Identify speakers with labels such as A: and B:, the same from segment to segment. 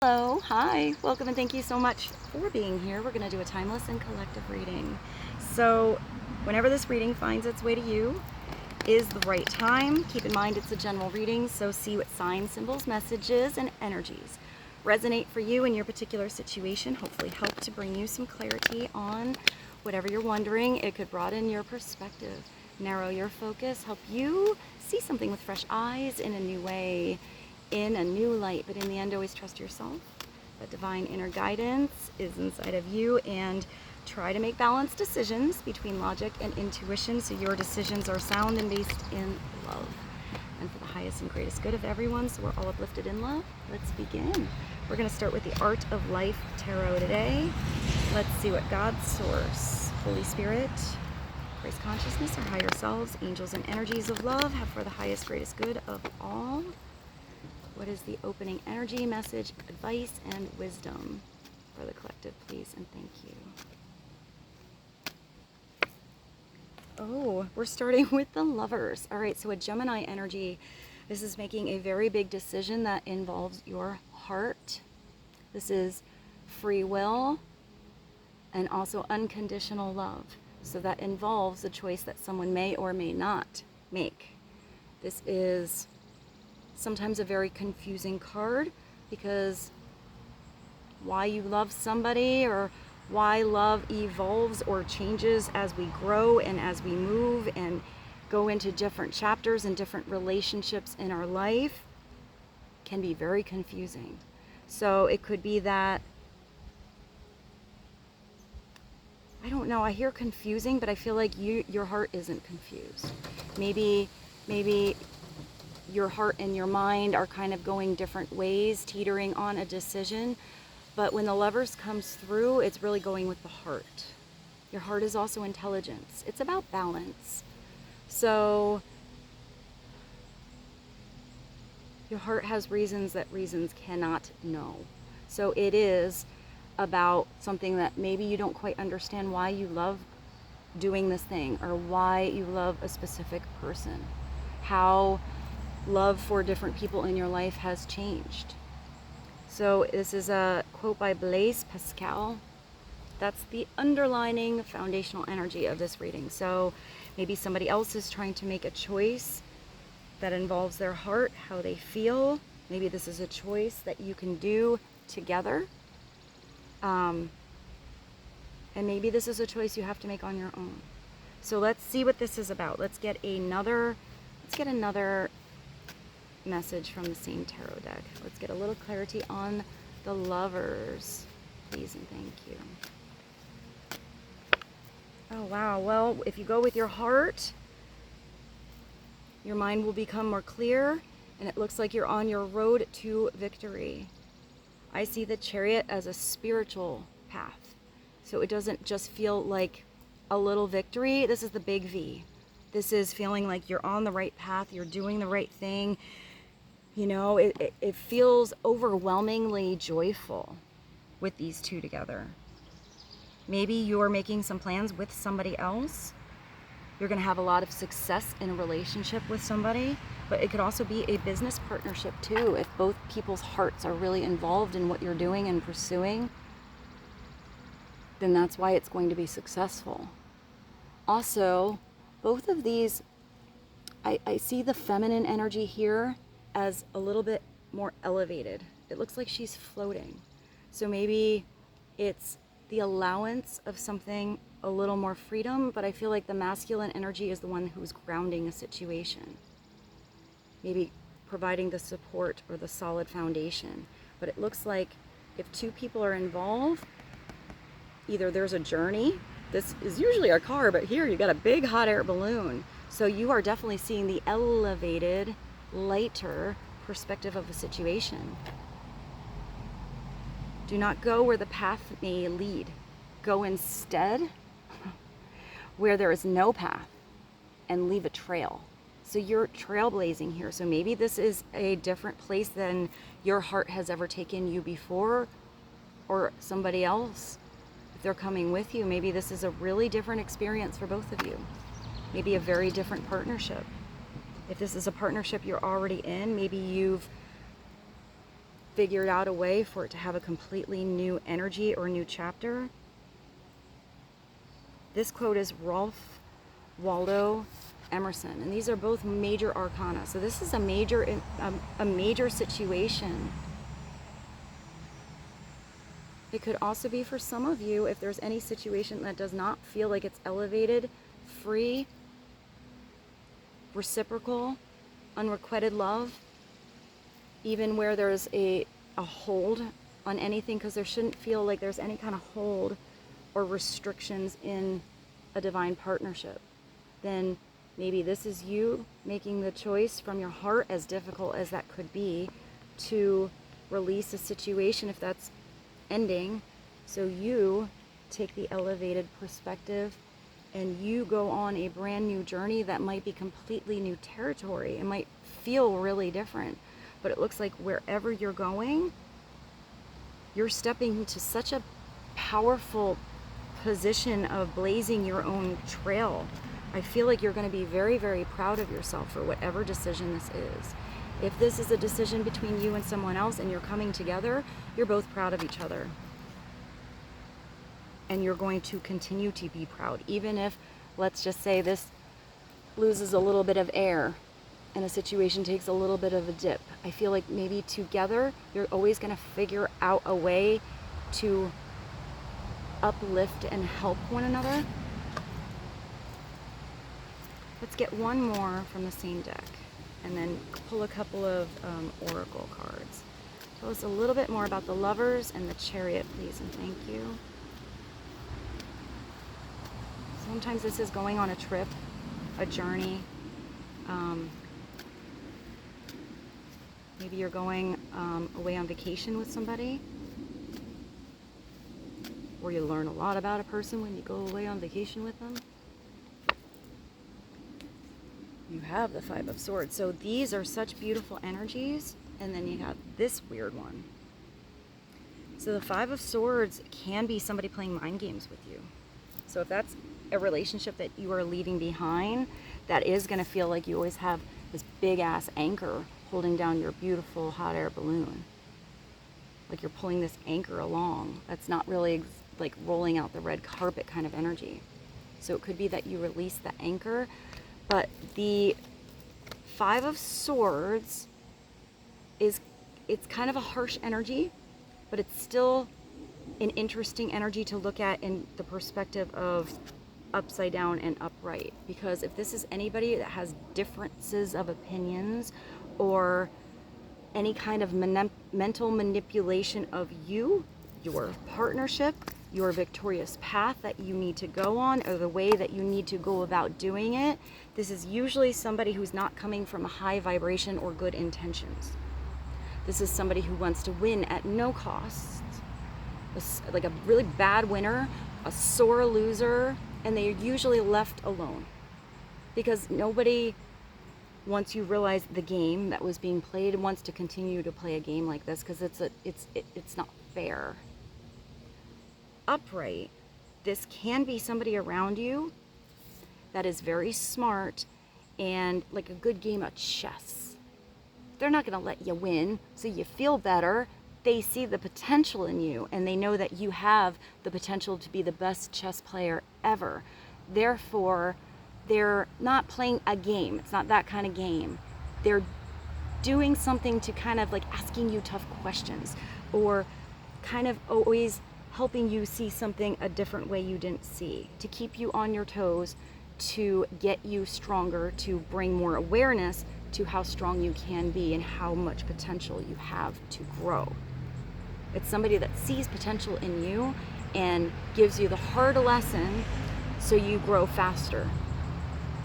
A: Hello, hi, welcome and thank you so much for being here. We're going to do a timeless and collective reading. So whenever this reading finds its way to you is the right time. Keep in mind it's a general reading, so see what signs, symbols, messages, and energies resonate for you in your particular situation. Hopefully help to bring you some clarity on whatever you're wondering. It could broaden your perspective, narrow your focus, help you see something with fresh eyes in a new way, in a new light. But in the end, always trust yourself. That divine inner guidance is inside of you, and try to make balanced decisions between logic and intuition so your decisions are sound and based in love and for the highest and greatest good of everyone, so we're all uplifted in love. Let's begin. We're going to start with the Art of Life Tarot today. Let's see what God's source, Holy Spirit, Christ consciousness, our higher selves, angels and energies of love have for the highest greatest good of all. What is the opening energy, message, advice, and wisdom for the collective, please, and thank you. Oh, we're starting with the Lovers. All right, so a Gemini energy. This is making a very big decision that involves your heart. This is free will and also unconditional love. So that involves a choice that someone may or may not make. This is sometimes a very confusing card, because why you love somebody or why love evolves or changes as we grow and as we move and go into different chapters and different relationships in our life can be very confusing. So it could be that, I don't know, I hear confusing, but I feel like your heart isn't confused. Maybe your heart and your mind are kind of going different ways, teetering on a decision. But when the Lovers comes through, it's really going with the heart. Your heart is also intelligence. It's about balance. So your heart has reasons that reasons cannot know. So it is about something that maybe you don't quite understand why you love doing this thing or why you love a specific person. How love for different people in your life has changed. So this is a quote by Blaise Pascal. That's the underlining foundational energy of this reading. So maybe somebody else is trying to make a choice that involves their heart, how they feel. Maybe this is a choice that you can do together. And maybe this is a choice you have to make on your own. So let's see what this is about. Let's get another message from the same tarot deck. Let's get a little clarity on the Lovers, please and thank you. Oh wow, well, if you go with your heart, your mind will become more clear, and it looks like you're on your road to victory. I see the Chariot as a spiritual path, so it doesn't just feel like a little victory. This is the big V. This is feeling like you're on the right path, you're doing the right thing. You know, it feels overwhelmingly joyful with these two together. Maybe you're making some plans with somebody else. You're going to have a lot of success in a relationship with somebody, but it could also be a business partnership too. If both people's hearts are really involved in what you're doing and pursuing, then that's why it's going to be successful. Also, both of these, I see the feminine energy here as a little bit more elevated. It looks like she's floating. So maybe it's the allowance of something, a little more freedom, but I feel like the masculine energy is the one who's grounding a situation. Maybe providing the support or the solid foundation. But it looks like if two people are involved, either there's a journey. This is usually a car, but here you got a big hot air balloon. So you are definitely seeing the elevated, lighter perspective of a situation. Do not go where the path may lead. Go instead where there is no path and leave a trail. So you're trailblazing here. So maybe this is a different place than your heart has ever taken you before, or somebody else. If they're coming with you, maybe this is a really different experience for both of you. Maybe a very different partnership. If this is a partnership you're already in, maybe you've figured out a way for it to have a completely new energy or new chapter. This quote is Ralph Waldo Emerson, and these are both major arcana. So this is a major situation. It could also be for some of you, if there's any situation that does not feel like it's elevated, free, reciprocal, unrequited love, even where there's a hold on anything, because there shouldn't feel like there's any kind of hold or restrictions in a divine partnership, then maybe this is you making the choice from your heart, as difficult as that could be, to release a situation if that's ending, so you take the elevated perspective and you go on a brand new journey that might be completely new territory. It might feel really different, but it looks like wherever you're going, you're stepping into such a powerful position of blazing your own trail. I feel like you're going to be very, very proud of yourself for whatever decision this is. If this is a decision between you and someone else and you're coming together, you're both proud of each other. And you're going to continue to be proud, even if, let's just say, this loses a little bit of air and a situation takes a little bit of a dip. I feel like maybe together, you're always going to figure out a way to uplift and help one another. Let's get one more from the same deck, and then pull a couple of oracle cards. Tell us a little bit more about the Lovers and the Chariot, please, and thank you. Sometimes this is going on a trip, a journey. Maybe you're going away on vacation with somebody, or you learn a lot about a person when you go away on vacation with them. You have the Five of Swords. So these are such beautiful energies. And then you have this weird one. So the Five of Swords can be somebody playing mind games with you. So if that's a relationship that you are leaving behind, that is going to feel like you always have this big ass anchor holding down your beautiful hot air balloon. Like you're pulling this anchor along. That's not really like rolling out the red carpet kind of energy. So it could be that you release the anchor. But the Five of Swords it's kind of a harsh energy, but it's still an interesting energy to look at in the perspective of upside down and upright. Because if this is anybody that has differences of opinions or any kind of mental manipulation of you, your partnership, your victorious path that you need to go on, or the way that you need to go about doing it, this is usually somebody who's not coming from a high vibration or good intentions. This is somebody who wants to win at no cost, like a really bad winner, a sore loser, and they're usually left alone because nobody, once you realize the game that was being played, wants to continue to play a game like this because it's not fair. Upright, this can be somebody around you that is very smart and like a good game of chess. They're not going to let you win, so you feel better. They see the potential in you, and they know that you have the potential to be the best chess player ever. Therefore, they're not playing a game. It's not that kind of game. They're doing something to kind of like asking you tough questions, or kind of always helping you see something a different way you didn't see, to keep you on your toes, to get you stronger, to bring more awareness to how strong you can be and how much potential you have to grow. It's somebody that sees potential in you and gives you the hard lesson so you grow faster.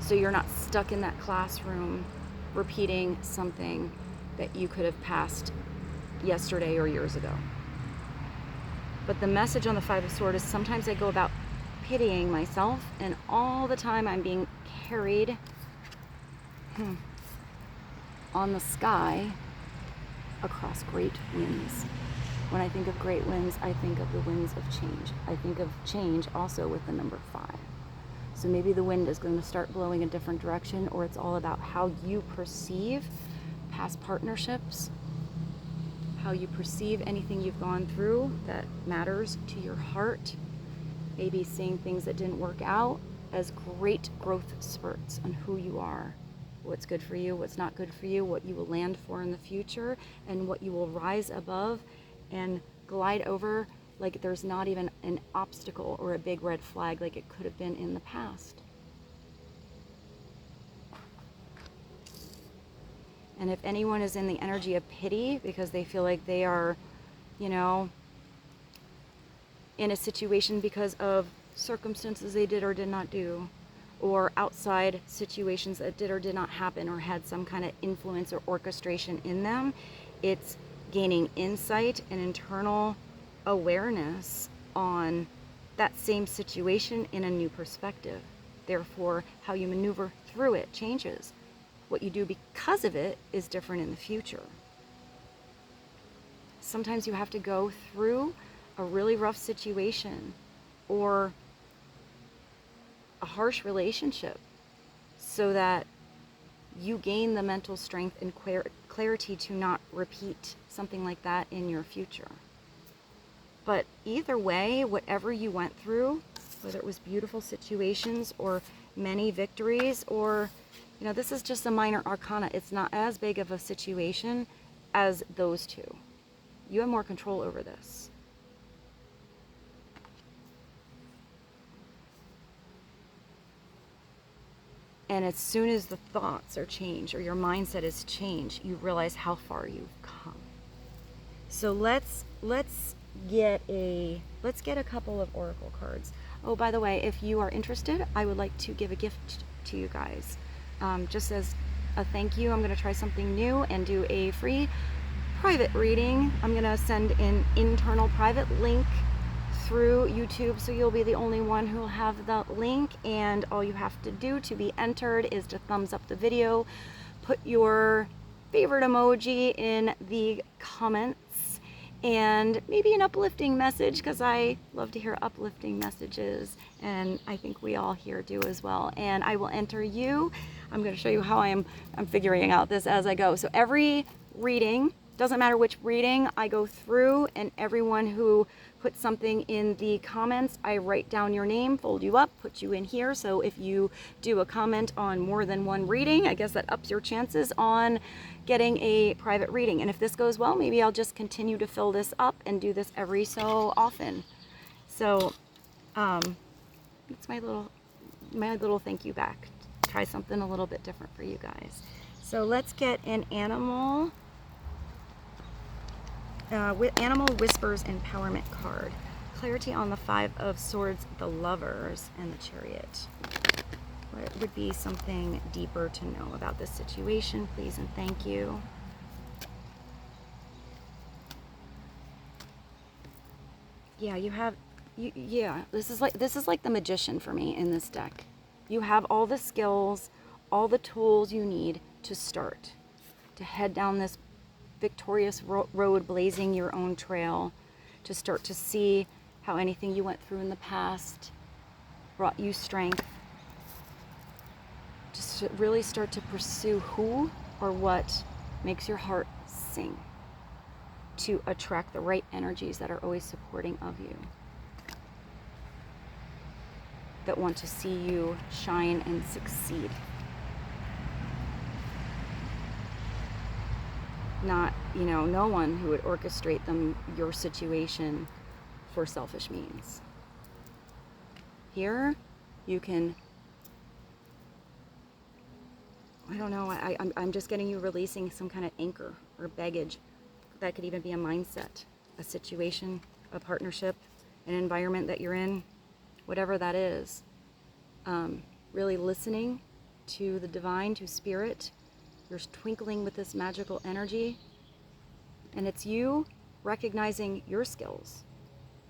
A: So you're not stuck in that classroom repeating something that you could have passed yesterday or years ago. But the message on the Five of Swords is sometimes I go about pitying myself, and all the time I'm being carried on the sky across great winds. When I think of great winds, I think of the winds of change. I think of change also with the number 5. So maybe the wind is going to start blowing a different direction, or it's all about how you perceive past partnerships, how you perceive anything you've gone through that matters to your heart. Maybe seeing things that didn't work out as great growth spurts on who you are, what's good for you, what's not good for you, what you will land for in the future, and what you will rise above and glide over like there's not even an obstacle or a big red flag like it could have been in the past. And if anyone is in the energy of pity because they feel like they are, you know, in a situation because of circumstances they did or did not do, or outside situations that did or did not happen or had some kind of influence or orchestration in them, it's gaining insight and internal awareness on that same situation in a new perspective. Therefore, how you maneuver through it changes. What you do because of it is different in the future. Sometimes you have to go through a really rough situation or a harsh relationship so that you gain the mental strength and clarity to not repeat something like that in your future. But either way, whatever you went through, whether it was beautiful situations or many victories, or, you know, this is just a minor arcana. It's not as big of a situation as those two. You have more control over this. And as soon as the thoughts are changed or your mindset is changed, you realize how far you've come. So let's get a couple of oracle cards. Oh, by the way, if you are interested, I would like to give a gift to you guys. Just as a thank you, I'm going to try something new and do a free private reading. I'm going to send an internal private link through YouTube, so you'll be the only one who will have the link, and all you have to do to be entered is to thumbs up the video, put your favorite emoji in the comments, and maybe an uplifting message, because I love to hear uplifting messages, and I think we all here do as well. And I will enter you. I'm going to show you how I'm figuring out this as I go. So every reading, doesn't matter which reading, I go through, and everyone who puts something in the comments, I write down your name, fold you up, put you in here. So if you do a comment on more than one reading, I guess that ups your chances on getting a private reading. And if this goes well, maybe I'll just continue to fill this up and do this every so often. So it's my little thank you back. Try something a little bit different for you guys. So let's get an animal. With Animal Whispers Empowerment card. Clarity on the Five of Swords, the Lovers, and the Chariot. What would be something deeper to know about this situation, please and thank you. Yeah, this is like the Magician for me in this deck. You have all the skills, all the tools you need to start, to head down this victorious road, blazing your own trail, to start to see how anything you went through in the past brought you strength, just to really start to pursue who or what makes your heart sing, to attract the right energies that are always supporting of you, that want to see you shine and succeed. Not, no one who would orchestrate your situation for selfish means. Here, you can, I don't know, I'm just getting you releasing some kind of anchor or baggage. That could even be a mindset, a situation, a partnership, an environment that you're in, whatever that is. Really listening to the divine, to spirit. You're twinkling with this magical energy, and it's you recognizing your skills.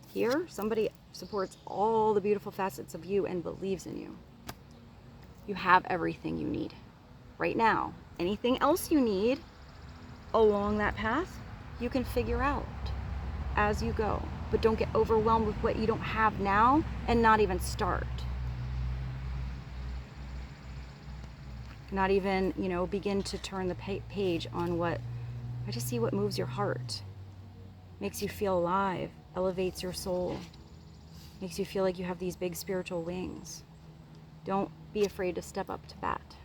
A: Here, somebody supports all the beautiful facets of you and believes in you. You have everything you need right now. Anything else you need along that path, you can figure out as you go. But don't get overwhelmed with what you don't have now and not even start. Not even, begin to turn the page on I just see what moves your heart. makes you feel alive, elevates your soul, makes you feel like you have these big spiritual wings. Don't be afraid to step up to bat.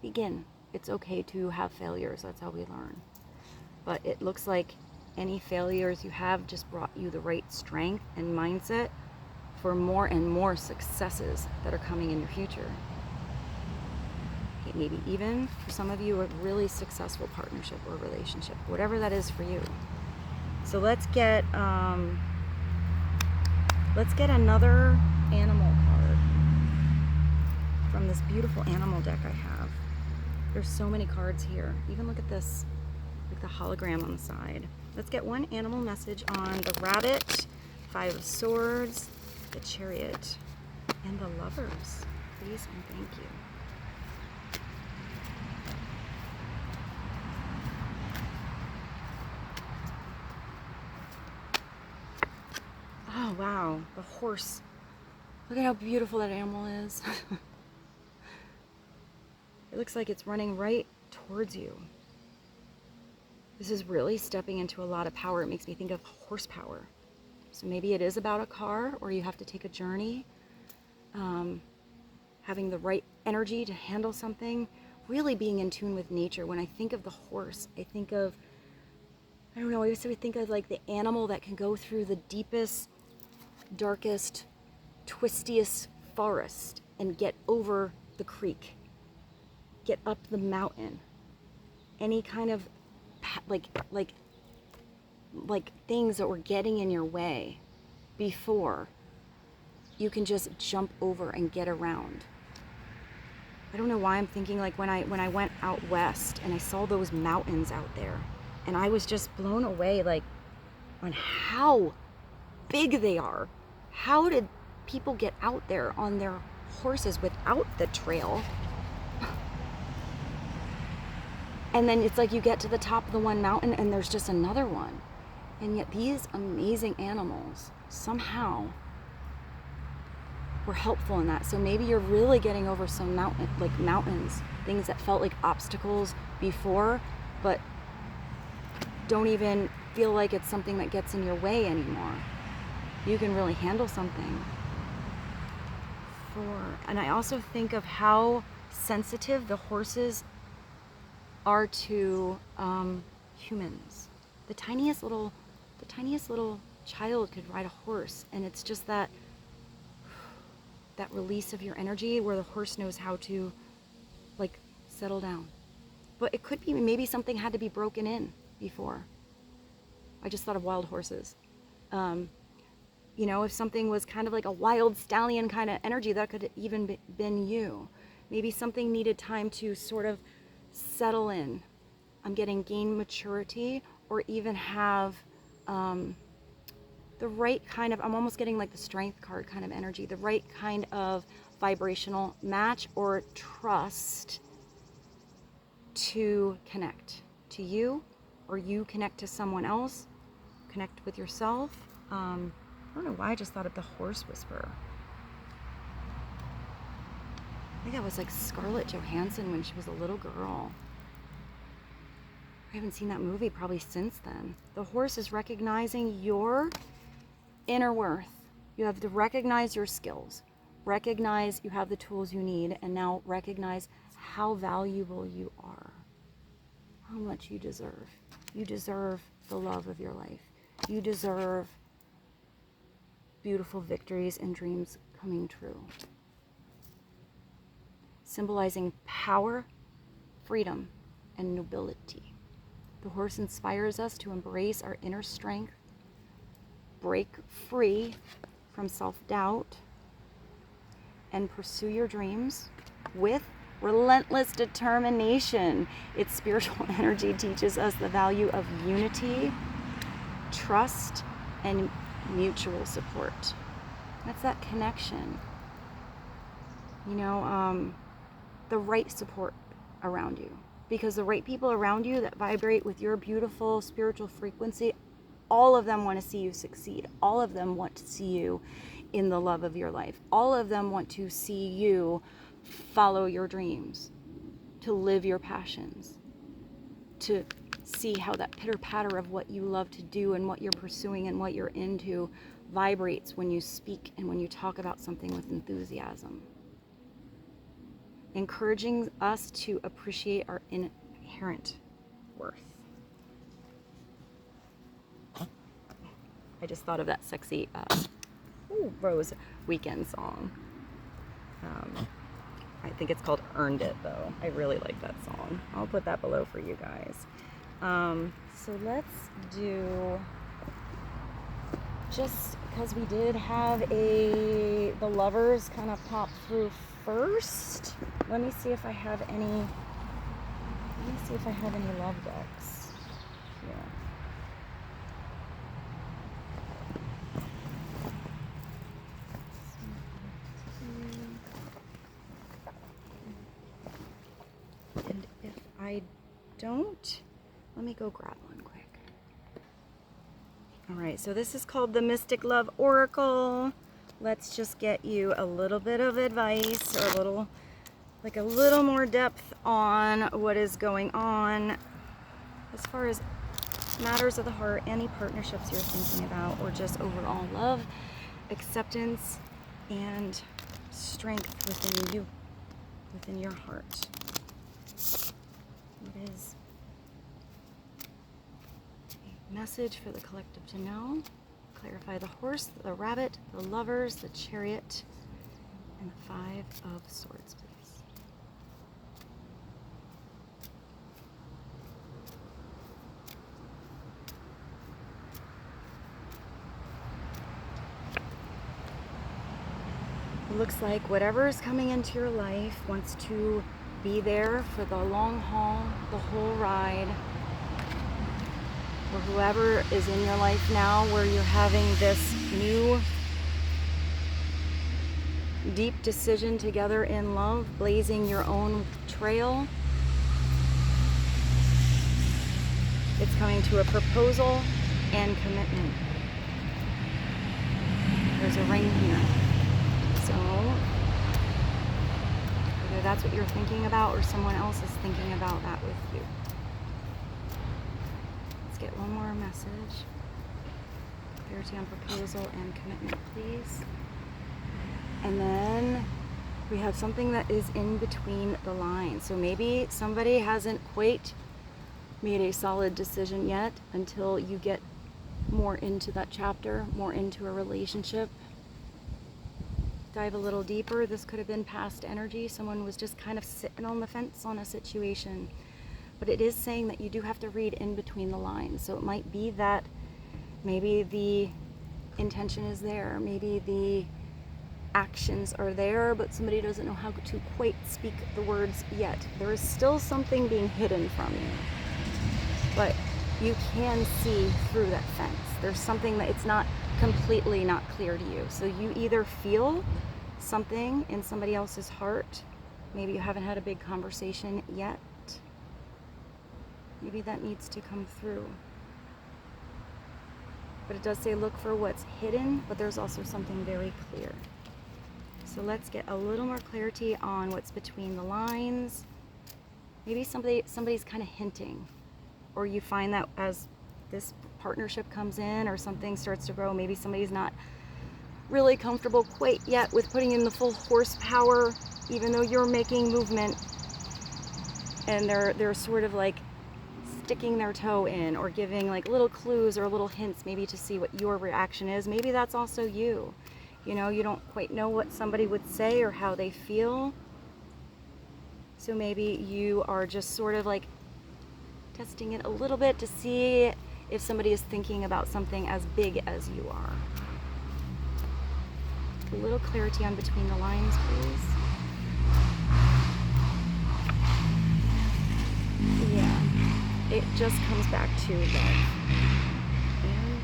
A: Begin. It's okay to have failures. That's how we learn. But it looks like any failures you have just brought you the right strength and mindset for more and more successes that are coming in your future. Maybe even for some of you, a really successful partnership or relationship, whatever that is for you. So let's get another animal card from this beautiful animal deck I have. There's so many cards here. Even look at this, like the hologram on the side. Let's get one animal message on the rabbit, 5 of Swords, the Chariot, and the Lovers. Please and thank you. Oh wow, the horse. Look at how beautiful that animal is. It looks like it's running right towards you. This is really stepping into a lot of power. It makes me think of horsepower. So maybe it is about a car, or you have to take a journey. Having the right energy to handle something. Really being in tune with nature. When I think of the horse, I think of, I don't know, I used to think of like the animal that can go through the deepest, darkest, twistiest forest and get over the creek, get up the mountain. Any kind of like things that were getting in your way before, you can just jump over and get around. I don't know why I'm thinking like when I went out west and I saw those mountains out there, and I was just blown away like on how big they are. How did people get out there on their horses without the trail? And then it's like you get to the top of the one mountain and there's just another one. And yet these amazing animals somehow were helpful in that. So maybe you're really getting over some mountains, things that felt like obstacles before, but don't even feel like it's something that gets in your way anymore. You can really handle something. And I also think of how sensitive the horses are to humans. The tiniest little child could ride a horse, and it's just that release of your energy where the horse knows how to like settle down. But it could be maybe something had to be broken in before. I just thought of wild horses. You know, if something was kind of like a wild stallion kind of energy, that could even been you. Maybe something needed time to sort of settle in. I'm getting gain maturity, or even have the right kind of, I'm almost getting like the strength card kind of energy, the right kind of vibrational match or trust to connect to you, or you connect to someone else, connect with yourself. I don't know why I just thought of the horse whisperer. I think that was like Scarlett Johansson when she was a little girl. I haven't seen that movie probably since then. The horse is recognizing your inner worth. You have to recognize your skills, recognize you have the tools you need, and now recognize how valuable you are, how much you deserve. You deserve the love of your life. You deserve beautiful victories and dreams coming true. Symbolizing power, freedom, and nobility. The horse inspires us to embrace our inner strength, break free from self-doubt, and pursue your dreams with relentless determination. Its spiritual energy teaches us the value of unity, trust, and mutual support. That's that connection. You know, the right support around you. Because the right people around you that vibrate with your beautiful spiritual frequency, all of them want to see you succeed. All of them want to see you in the love of your life. All of them want to see you follow your dreams, to live your passions, to see how that pitter-patter of what you love to do and what you're pursuing and what you're into vibrates when you speak and when you talk about something with enthusiasm. Encouraging us to appreciate our inherent worth. I just thought of that sexy Rose Weekend song. I think it's called Earned It, though. I really like that song. I'll put that below for you guys. So let's do, just because we did have the lovers kind of pop through first. Let me see if I have any love decks here. And if I don't, let me go grab one quick. All right, so this is called the Mystic Love Oracle. Let's just get you a little bit of advice, or a little more depth on what is going on as far as matters of the heart, any partnerships you're thinking about, or just overall love, acceptance, and strength within you, within your heart. What is a message for the collective to know? Clarify the horse, the rabbit, the lovers, the chariot, and the 5 of Swords, please. It looks like whatever is coming into your life wants to be there for the long haul, the whole ride. Or whoever is in your life now where you're having this new deep decision together in love, blazing your own trail. It's coming to a proposal and commitment. There's a ring here. So whether that's what you're thinking about or someone else is thinking about that with you. Let's get one more message. Clarity on proposal and commitment, please. And then we have something that is in between the lines. So maybe somebody hasn't quite made a solid decision yet until you get more into that chapter, more into a relationship. Dive a little deeper. This could have been past energy. Someone was just kind of sitting on the fence on a situation. But it is saying that you do have to read in between the lines. So it might be that maybe the intention is there, maybe the actions are there, but somebody doesn't know how to quite speak the words yet. There is still something being hidden from you, but you can see through that fence. There's something that it's not completely not clear to you. So you either feel something in somebody else's heart, maybe you haven't had a big conversation yet, maybe that needs to come through. But it does say look for what's hidden, but there's also something very clear. So let's get a little more clarity on what's between the lines. Maybe somebody's kind of hinting, or you find that as this partnership comes in or something starts to grow, maybe somebody's not really comfortable quite yet with putting in the full horsepower, even though you're making movement, and they're sort of like sticking their toe in or giving like little clues or little hints maybe to see what your reaction is. Maybe that's also you. You know, you don't quite know what somebody would say or how they feel. So maybe you are just sort of like testing it a little bit to see if somebody is thinking about something as big as you are. A little clarity on between the lines, please. Yeah, it just comes back to love. And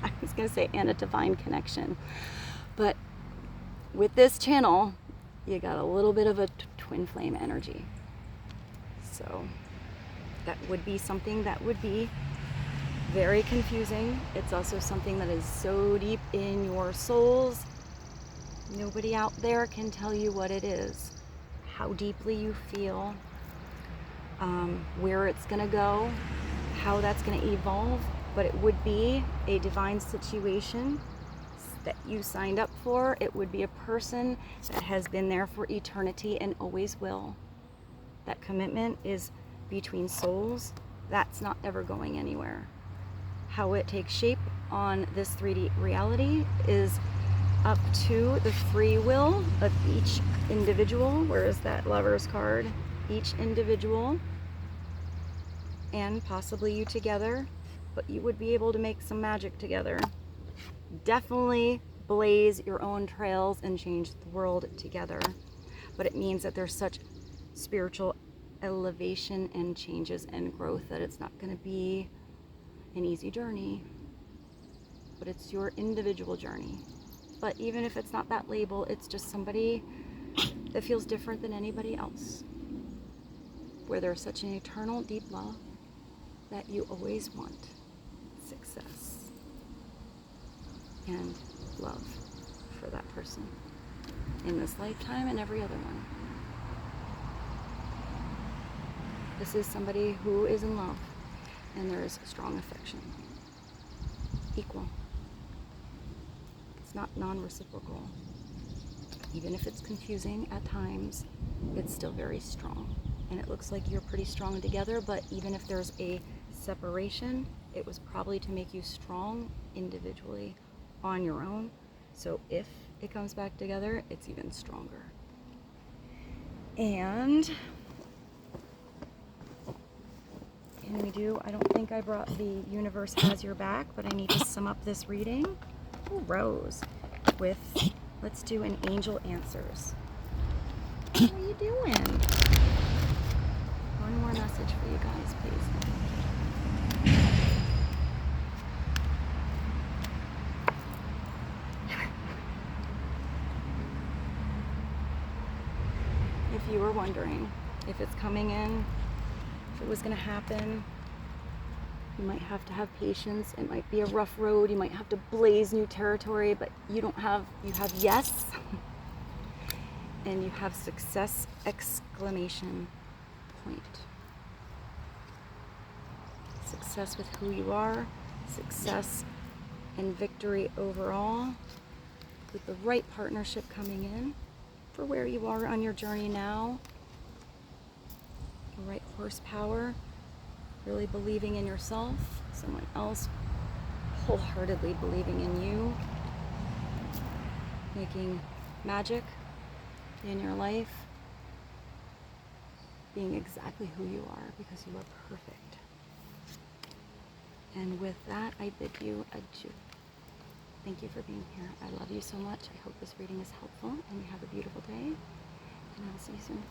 A: I was going to say, and a divine connection. But with this channel, you got a little bit of a twin flame energy. So that would be something that would be very confusing. It's also something that is so deep in your souls. Nobody out there can tell you what it is, how deeply you feel, where it's going to go, how that's going to evolve, but it would be a divine situation that you signed up for. It would be a person that has been there for eternity and always will. That commitment is between souls. That's not ever going anywhere. How it takes shape on this 3D reality is up to the free will of each individual. Where is that Lover's card? Each individual, and possibly you together, but you would be able to make some magic together. Definitely blaze your own trails and change the world together. But it means that there's such spiritual elevation and changes and growth that it's not going to be an easy journey, but it's your individual journey. But even if it's not that label, it's just somebody that feels different than anybody else, where there's such an eternal deep love that you always want success and love for that person in this lifetime and every other one. This is somebody who is in love, and there is strong affection. Equal. It's not non-reciprocal. Even if it's confusing at times, it's still very strong. And it looks like you're pretty strong together, but even if there's a separation, it was probably to make you strong individually on your own. So if it comes back together, it's even stronger. And can we do, I don't think I brought the universe has your back, but I need to sum up this reading. Ooh, Rose, with, let's do an angel answers. What are you doing? One more message for you guys, please. If you were wondering if it's coming in, if it was going to happen, you might have to have patience. It might be a rough road. You might have to blaze new territory, but you have yes, and you have success, exclamation point. Success with who you are, success and victory overall, with the right partnership coming in for where you are on your journey now. The right horsepower, really believing in yourself, someone else wholeheartedly believing in you, making magic in your life, being exactly who you are because you are perfect. And with that, I bid you adieu. Thank you for being here. I love you so much. I hope this reading is helpful and you have a beautiful day, and I'll see you soon.